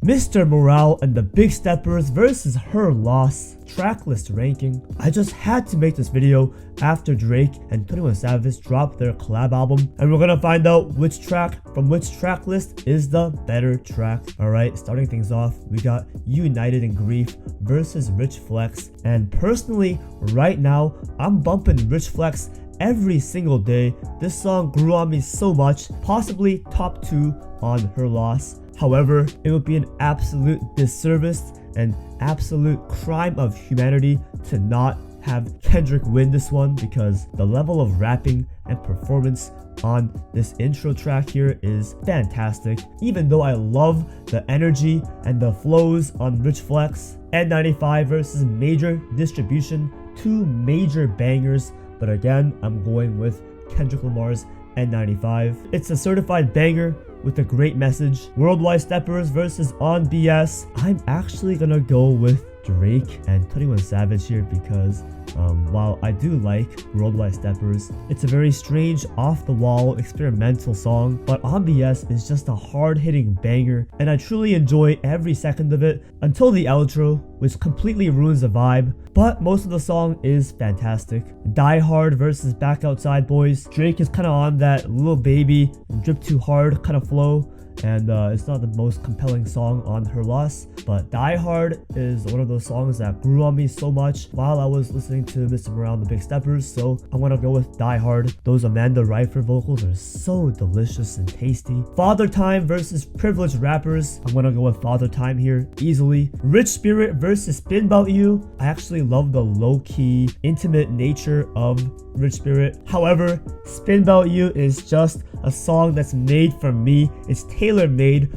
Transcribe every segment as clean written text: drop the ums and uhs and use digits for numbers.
Mr. Morale and the Big Steppers versus Herloss tracklist ranking. I just had to make this video after Drake and 21 Savage dropped their collab album, and we're gonna find out which track from which track list is the better track. Alright, starting things off, we got United in Grief versus Richflex, and personally right now I'm bumping Richflex every single day. This song grew on me so much, possibly top 2 on Herloss. However, it would be an absolute disservice and absolute crime of humanity to not have Kendrick win this one, because the level of rapping and performance on this intro track here is fantastic. Even though I love the energy and the flows on Richflex, N95 versus Major Distribution, 2 major bangers, but again, I'm going with Kendrick Lamar's N95. It's a certified banger with a great message. Worldwide Steppers versus On BS. I'm actually gonna go with Drake and 21 Savage here, because while I do like Worldwide Steppers, it's a very strange, off-the-wall, experimental song, but On BS is just a hard-hitting banger, and I truly enjoy every second of it until the outro, which completely ruins the vibe, but most of the song is fantastic. Die Hard versus Back Outside Boys. Drake is kind of on that Lil Baby, Drip Too Hard kind of flow, and it's not the most compelling song on Herloss, but Die Hard is one of those songs that grew on me so much while I was listening to Mr. Morale and the Big Steppers, so I'm gonna go with Die Hard. Those Amanda Ryfer vocals are so delicious and tasty. Father Time versus Privileged Rappers. I'm gonna go with Father Time here, easily. Rich Spirit versus Spin 'Bout You. I actually love the low-key, intimate nature of Rich Spirit. However, Spin 'Bout You is just a song that's made for me. It's tailor-made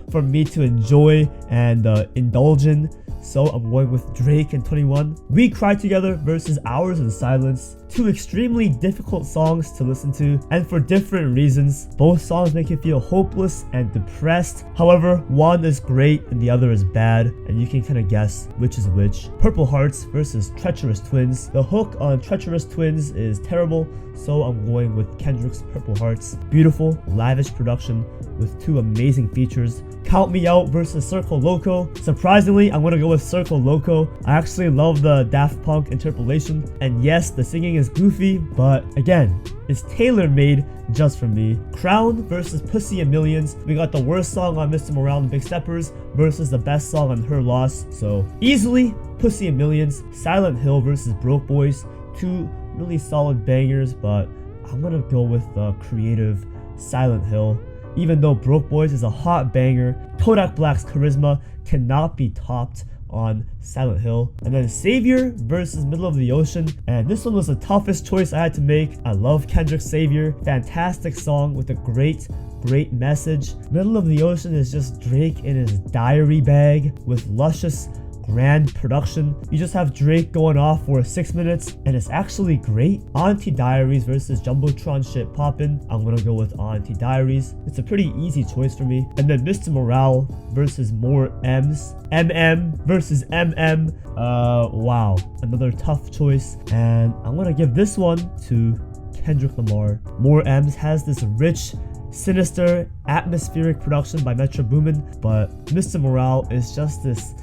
for me to enjoy and indulge in. So I'm going with Drake and 21. We Cry Together versus Hours in Silence. 2 extremely difficult songs to listen to, and for different reasons. Both songs make you feel hopeless and depressed. However, one is great and the other is bad, and you can kind of guess which is which. Purple Hearts versus Treacherous Twins. The hook on Treacherous Twins is terrible, so I'm going with Kendrick's Purple Hearts. Beautiful, lavish production with 2 amazing features. Count Me Out versus Circle Loco. Surprisingly, I'm gonna go with Circle Loco. I actually love the Daft Punk interpolation, and yes, the singing is goofy, but again, it's tailor-made just for me. Crown versus Pussy and Millions. We got the worst song on Mr. Morale and Big Steppers versus the best song on Herloss, so easily Pussy and Millions. Silent Hill versus Broke Boys. 2 really solid bangers, but I'm gonna go with the creative Silent Hill. Even though Broke Boys is a hot banger, Kodak Black's charisma cannot be topped on Silent Hill. And then Savior versus Middle of the Ocean, and this one was the toughest choice I had to make. I love Kendrick's Savior, fantastic song with a great message. Middle of the Ocean is just Drake in his diary bag with luscious grand production. You just have Drake going off for 6 minutes, and it's actually great. Auntie Diaries versus Jumbotron Shit Poppin'. I'm gonna go with Auntie Diaries. It's a pretty easy choice for me. And then Mr. Morale versus More M's. MM versus MM. Wow, another tough choice, and I'm gonna give this one to Kendrick Lamar. More M's has this rich, sinister, atmospheric production by Metro Boomin, but Mr. Morale is just this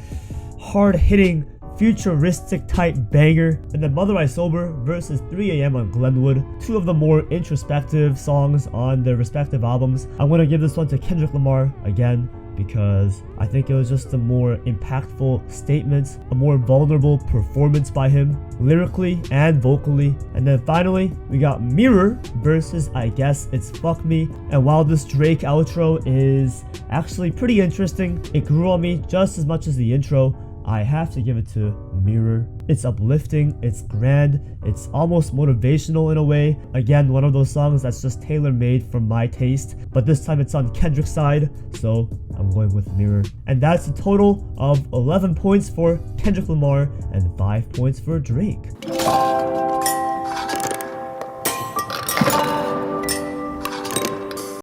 hard-hitting, futuristic type banger. And then Mother I Sober versus 3 AM on Glenwood. 2 of the more introspective songs on their respective albums. I'm gonna give this one to Kendrick Lamar again, because I think it was just a more impactful statement, a more vulnerable performance by him, lyrically and vocally. And then finally, we got Mirror versus I Guess It's Fuck Me. And while this Drake outro is actually pretty interesting, it grew on me just as much as the intro. I have to give it to Mirror. It's uplifting, it's grand, it's almost motivational in a way. Again, one of those songs that's just tailor-made for my taste, but this time it's on Kendrick's side, so I'm going with Mirror. And that's a total of 11 points for Kendrick Lamar and 5 points for Drake.